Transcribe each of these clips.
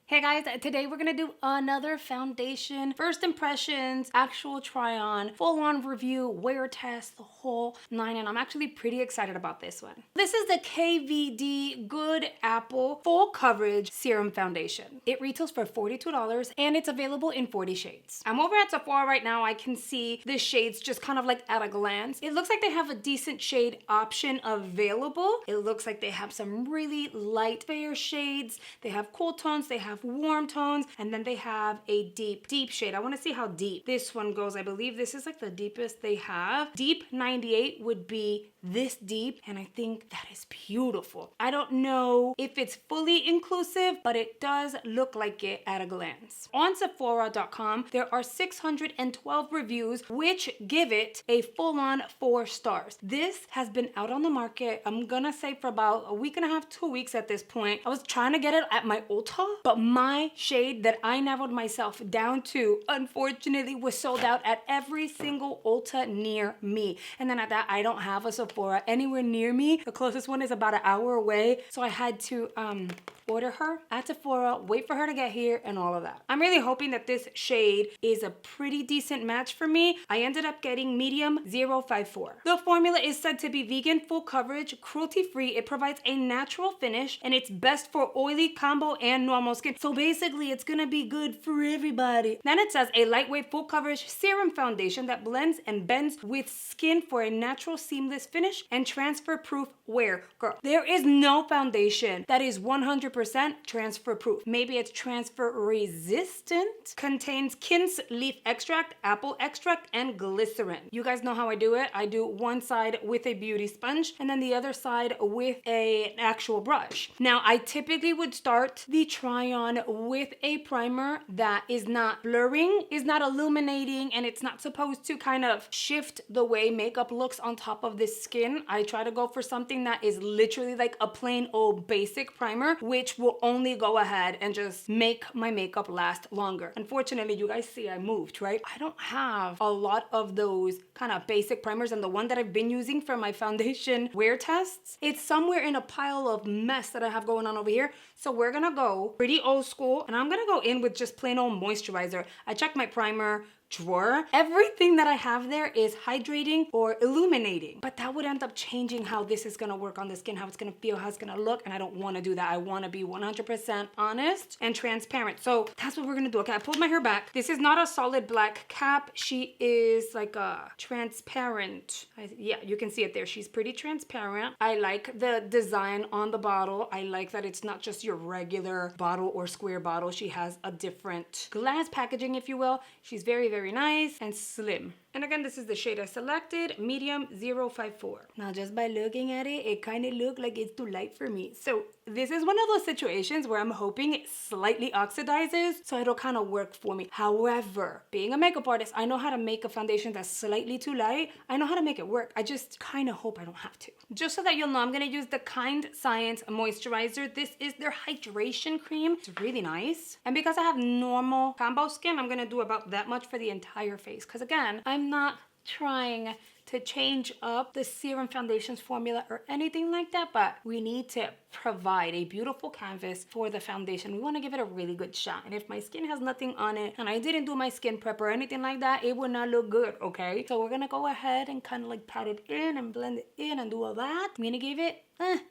Hey guys, today we're gonna do another foundation, first impressions, actual try on, full on review, wear test, the whole nine, and I'm actually pretty excited about this one. This is the KVD Goodapple Full Coverage Serum Foundation. It retails for $42 and it's available in 40 shades. I'm over at Sephora right now. I can see the shades just kind of like at a glance. It looks like they have a decent shade option available. It looks like they have some really light fair shades. They have cool tones, they have warm tones, and then they have a deep shade. I want to see how deep this one goes. I believe this is like the deepest they have. Deep 98 would be this deep, and I think that is beautiful. I don't know if it's fully inclusive, but it does look like it at a glance. On Sephora.com, there are 612 reviews, which give it a full-on 4 stars. This has been out on the market, I'm gonna say for about a week and a half, 2 weeks at this point. I was trying to get it at my Ulta, but my shade that I narrowed myself down to, unfortunately, was sold out at every single Ulta near me. And then at that, I don't have a Sephora anywhere near me. The closest one is about an hour away. So I had to order her at Sephora, wait for her to get here, and all of that. I'm really hoping that this shade is a pretty decent match for me. I ended up getting medium 054. The formula is said to be vegan, full coverage, cruelty-free. It provides a natural finish, and it's best for oily, combo, and normal skin. So basically, it's gonna be good for everybody. Then it says a lightweight, full coverage serum foundation that blends and bends with skin for a natural, seamless finish and transfer-proof wear. Girl, there is no foundation that is 100% transfer proof. Maybe it's transfer resistant. Contains quince leaf extract, apple extract, and glycerin. You guys know how I do it. I do one side with a beauty sponge and then the other side with an actual brush. Now, I typically would start the try on with a primer that is not blurring, is not illuminating, and it's not supposed to kind of shift the way makeup looks on top of this skin. I try to go for something that is literally like a plain old basic primer, which will only go ahead and just make my makeup last longer. Unfortunately, you guys see I moved, right? I don't have a lot of those kind of basic primers, and the one that I've been using for my foundation wear tests, it's somewhere in a pile of mess that I have going on over here. So we're gonna go pretty old school, and I'm gonna go in with just plain old moisturizer. I checked my primer drawer. Everything that I have there is hydrating or illuminating, but that would end up changing how this is gonna work on the skin, how it's gonna feel, how it's gonna look, and I don't wanna do that. I wanna be 100% honest and transparent. So that's what we're gonna do. Okay, I pulled my hair back. This is not a solid black cap. She is like a transparent. Yeah, you can see it there. She's pretty transparent. I like the design on the bottle. I like that it's not just your regular bottle or square bottle. She has a different glass packaging, if you will. She's very nice and slim. And again, this is the shade I selected, medium 054. Now, just by looking at it, it kind of looked like it's too light for me. So this is one of those situations where I'm hoping it slightly oxidizes, so it'll kind of work for me. However, being a makeup artist, I know how to make a foundation that's slightly too light. I know how to make it work. I just kind of hope I don't have to. Just so that you'll know, I'm gonna use the Kind Science moisturizer. This is their hydration cream. It's really nice. And because I have normal combo skin, I'm gonna do about that much for the entire face. Because again, I'm not trying to change up the serum foundations formula or anything like that, but we need to provide a beautiful canvas for the foundation. We want to give it a really good shot. And if my skin has nothing on it and I didn't do my skin prep or anything like that, it will not look good, okay? So we're gonna go ahead and kind of like pat it in and blend it in and do all that. I'm gonna give it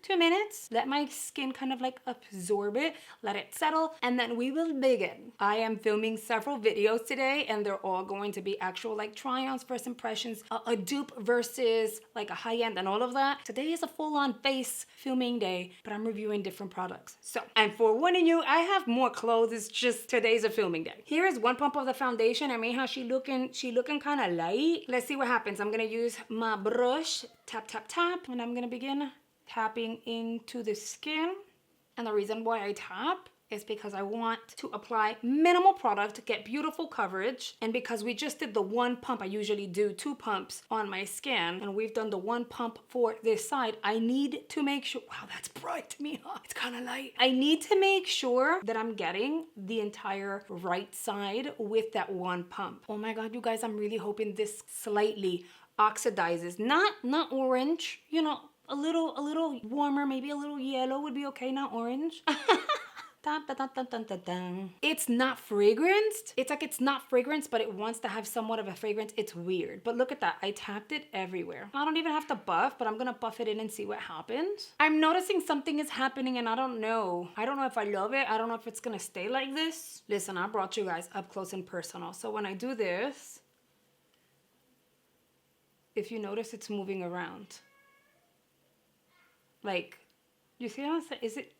2 minutes, let my skin kind of like absorb it, let it settle, and then we will begin. I am filming several videos today, and they're all going to be actual like try-ons, first impressions, a dupe versus like a high-end and all of that. Today is a full-on face filming day, but I'm reviewing different products. So, and for warning you, I have more clothes. It's just today's a filming day. Here is one pump of the foundation. I mean, how she looking kind of light. Let's see what happens. I'm gonna use my brush, tap, and I'm gonna begin tapping into the skin. And the reason why I tap is because I want to apply minimal product to get beautiful coverage. And because we just did the one pump, I usually do 2 pumps on my skin, and we've done the 1 pump for this side, I need to make sure, wow, that's bright to me, huh? It's kind of light. I need to make sure that I'm getting the entire right side with that 1 pump. Oh my God, you guys, I'm really hoping this slightly oxidizes. Not orange, you know, a little warmer, maybe a little yellow would be okay, not orange. Dun, dun, dun, dun, dun, dun, dun. It's not fragranced. It's like it's not fragrance, but it wants to have somewhat of a fragrance. It's weird. But look at that. I tapped it everywhere. I don't even have to buff, but I'm gonna buff it in and see what happens. I'm noticing something is happening and I don't know. I don't know if I love it. I don't know if it's gonna stay like this. Listen, I brought you guys up close and personal. So when I do this, if you notice, it's moving around. Like, you see how it's, is it?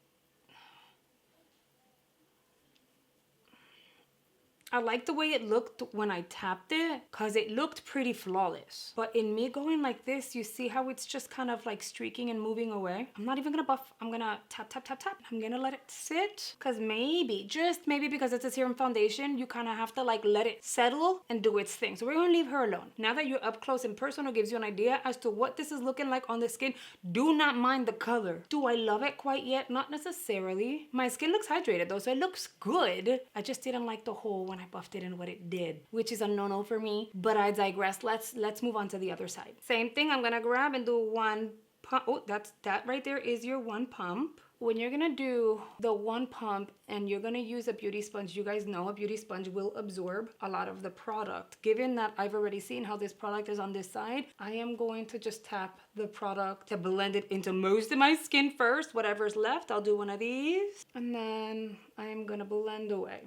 I like the way it looked when I tapped it because it looked pretty flawless. But in me going like this, you see how it's just kind of like streaking and moving away? I'm not even gonna buff. I'm gonna tap, tap, tap, tap. I'm gonna let it sit because maybe, just maybe because it's a serum foundation, you kind of have to like let it settle and do its thing. So we're gonna leave her alone. Now that you're up close and personal, gives you an idea as to what this is looking like on the skin. Do not mind the color. Do I love it quite yet? Not necessarily. My skin looks hydrated though, so it looks good. I just didn't like the whole when I buffed it and what it did, which is a no-no for me, but I digress. Let's move on to the other side. Same thing, I'm gonna grab and do one pump. Oh, that right there is your one pump. When you're gonna do the one pump and you're gonna use a beauty sponge, you guys know a beauty sponge will absorb a lot of the product. Given that I've already seen how this product is on this side, I am going to just tap the product to blend it into most of my skin first. Whatever's left, I'll do one of these, and then I am gonna blend away.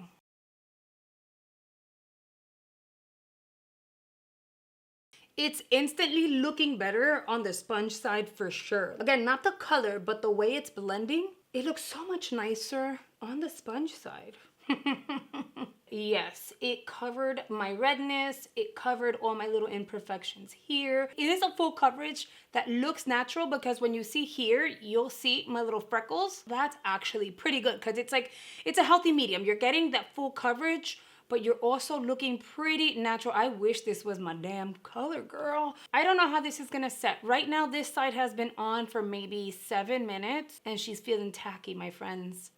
It's instantly looking better on the sponge side for sure. Again, not the color, but the way it's blending. It looks so much nicer on the sponge side. Yes, it covered my redness. It covered all my little imperfections here. It is a full coverage that looks natural because when you see here, you'll see my little freckles. That's actually pretty good because it's like, it's a healthy medium. You're getting that full coverage, but you're also looking pretty natural. I wish this was my damn color, girl. I don't know how this is gonna set. Right now, this side has been on for maybe 7 minutes and she's feeling tacky, my friends.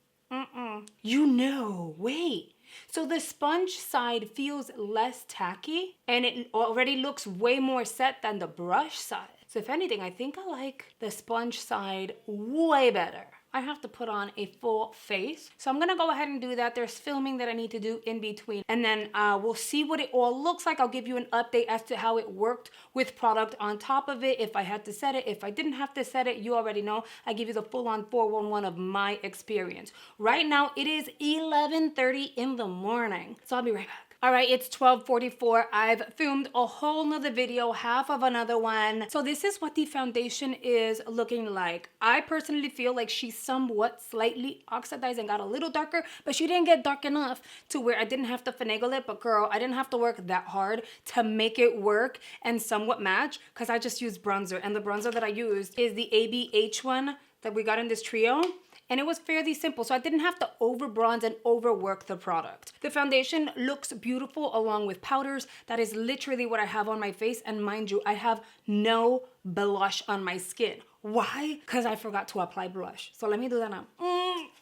You know, wait. So the sponge side feels less tacky and it already looks way more set than the brush side. So if anything, I think I like the sponge side way better. I have to put on a full face. So I'm gonna go ahead and do that. There's filming that I need to do in between. And then we'll see what it all looks like. I'll give you an update as to how it worked with product on top of it. If I had to set it, if I didn't have to set it, you already know. I give you the full on 411 of my experience. Right now, it is 11:30 in the morning. So I'll be right back. All right, it's 12:44. I've filmed a whole nother video, half of another one. So this is what the foundation is looking like. I personally feel like she's somewhat slightly oxidized and got a little darker, but she didn't get dark enough to where I didn't have to finagle it. But girl, I didn't have to work that hard to make it work and somewhat match because I just used bronzer. And the bronzer that I used is the ABH one that we got in this trio. And it was fairly simple, so I didn't have to over bronze and overwork the product. The foundation looks beautiful along with powders. That is literally what I have on my face. And mind you, I have no blush on my skin. Why? Because I forgot to apply blush. So let me do that now.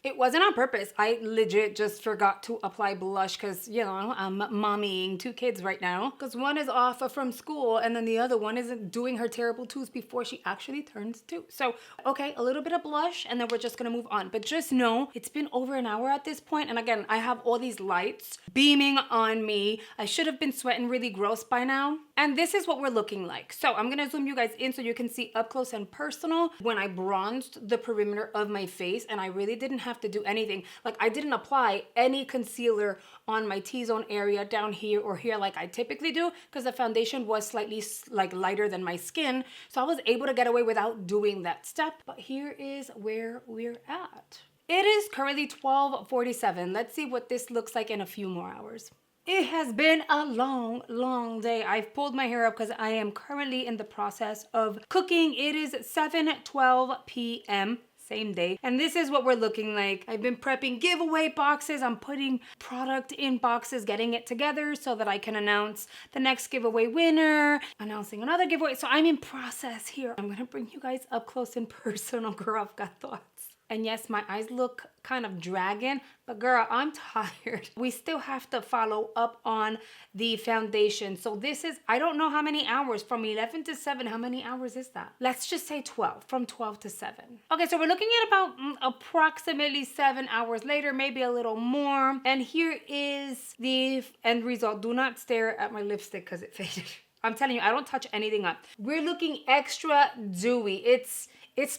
It wasn't on purpose. I legit just forgot to apply blush because, you know, I'm mommying 2 kids right now. Because one is off from school and then the other one isn't doing her terrible 2s before she actually turns 2. So, okay, a little bit of blush and then we're just going to move on. But just know it's been over an hour at this point. And again, I have all these lights beaming on me. I should have been sweating really gross by now. And this is what we're looking like. So I'm going to zoom you guys in so you can see up close and personal when I bronzed the perimeter of my face and I really didn't have to do anything. Like I didn't apply any concealer on my T-zone area down here or here like I typically do because the foundation was slightly like lighter than my skin. So I was able to get away without doing that step. But here is where we're at. It is currently 12:47. Let's see what this looks like in a few more hours. It has been a long, long day. I've pulled my hair up because I am currently in the process of cooking. It is 7:12 p.m. same day. And this is what we're looking like. I've been prepping giveaway boxes. I'm putting product in boxes, getting it together so that I can announce the next giveaway winner, announcing another giveaway. So I'm in process here. I'm gonna bring you guys up close and personal. Girl, I've got thoughts. And yes, my eyes look kind of dragging, but girl, I'm tired. We still have to follow up on the foundation. So this is, I don't know how many hours, from 11 to 7, how many hours is that? Let's just say 12, from 12 to 7. Okay, so we're looking at about approximately 7 hours later, maybe a little more. And here is the end result. Do not stare at my lipstick because it faded. I'm telling you, I don't touch anything up. We're looking extra dewy. It's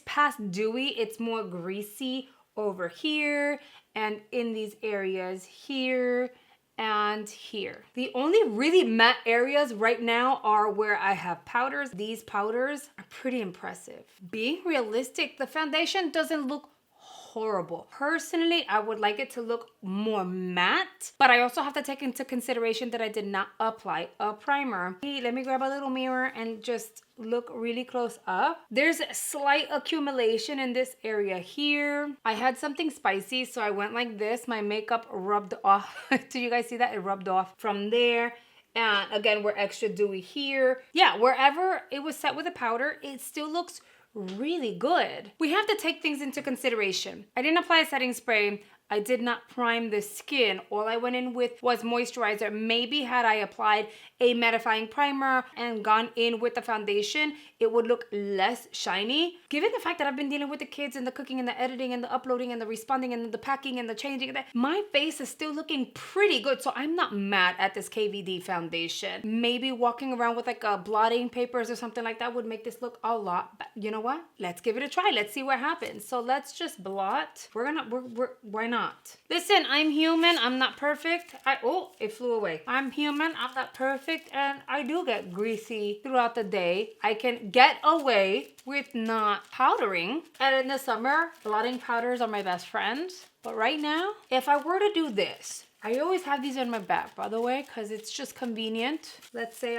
past dewy. It's more greasy over here and in these areas here and here. The only really matte areas right now are where I have powders. These powders are pretty impressive. Being realistic, the foundation doesn't look horrible. Personally, I would like it to look more matte, but I also have to take into consideration that I did not apply a primer. Hey, let me grab a little mirror and just look really close up. There's a slight accumulation in this area here. I had something spicy, so I went like this. My makeup rubbed off. Do you guys see that? It rubbed off from there. And again, we're extra dewy here. Yeah, wherever it was set with a powder, it still looks really good. We have to take things into consideration. I didn't apply a setting spray. I did not prime the skin. All I went in with was moisturizer. Maybe had I applied a mattifying primer and gone in with the foundation, it would look less shiny. Given the fact that I've been dealing with the kids and the cooking and the editing and the uploading and the responding and the packing and the changing, my face is still looking pretty good. So I'm not mad at this KVD foundation. Maybe walking around with like a blotting papers or something like that would make this look a lot better. You know what? Let's give it a try. Let's see what happens. So let's just blot. Why not? Listen, I'm human. I'm not perfect. Oh, it flew away. I'm human. I'm not perfect. And I do get greasy throughout the day. I can get away with not powdering. And in the summer, blotting powders are my best friends. But right now, if I were to do this, I always have these in my bag, by the way, because it's just convenient. Let's say,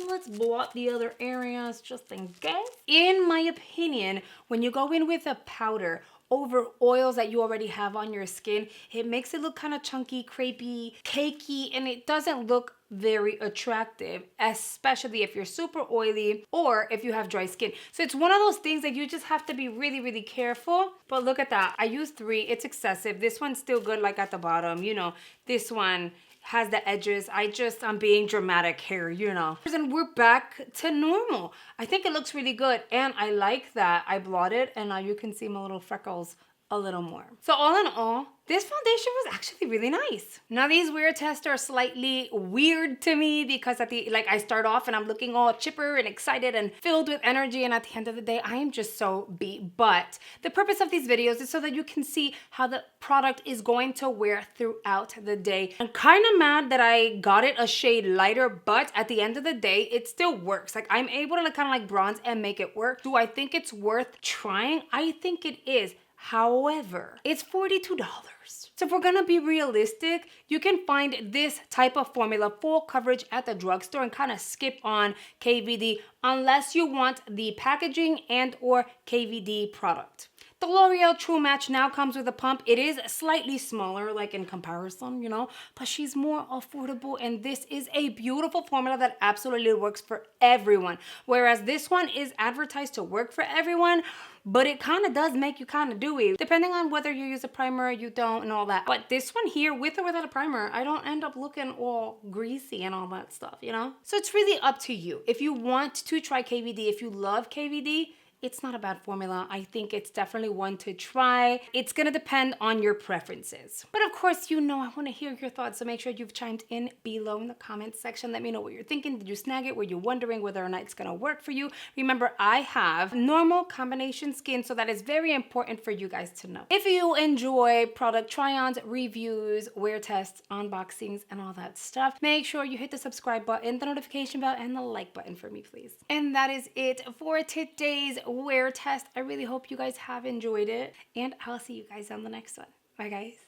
let's blot the other areas just in case. In my opinion, when you go in with a powder over oils that you already have on your skin, it makes it look kind of chunky, crepey, cakey, and it doesn't look very attractive, especially if you're super oily or if you have dry skin. So it's one of those things that you just have to be really, really careful. But look at that. I used 3. It's excessive. This one's still good, like at the bottom. You know, this one has the edges. I'm being dramatic here, you know. And we're back to normal. I think it looks really good. And I like that I blotted and now you can see my little freckles a little more. So all in all, this foundation was actually really nice. Now these wear tests are slightly weird to me because I start off and I'm looking all chipper and excited and filled with energy, and at the end of the day, I am just so beat. But the purpose of these videos is so that you can see how the product is going to wear throughout the day. I'm kind of mad that I got it a shade lighter, but at the end of the day, it still works. Like I'm able to kind of like bronze and make it work. Do I think it's worth trying? I think it is. However, it's $42. So if we're gonna be realistic, you can find this type of formula, full coverage, at the drugstore and kind of skip on KVD unless you want the packaging and or KVD product. The L'Oreal True Match now comes with a pump. It is slightly smaller, like in comparison, you know, but she's more affordable, and this is a beautiful formula that absolutely works for everyone. Whereas this one is advertised to work for everyone, but it kind of does make you kind of dewy, depending on whether you use a primer, you don't, and all that. But this one here, with or without a primer, I don't end up looking all greasy and all that stuff, you know? So it's really up to you. If you want to try KVD, if you love KVD, it's not a bad formula. I think it's definitely one to try. It's gonna depend on your preferences. But of course, you know I wanna hear your thoughts, so make sure you've chimed in below in the comments section. Let me know what you're thinking. Did you snag it? Were you wondering whether or not it's gonna work for you? Remember, I have normal combination skin, so that is very important for you guys to know. If you enjoy product try-ons, reviews, wear tests, unboxings, and all that stuff, make sure you hit the subscribe button, the notification bell, and the like button for me, please. And that is it for today's wear test. I really hope you guys have enjoyed it, and I'll see you guys on the next one. Bye guys.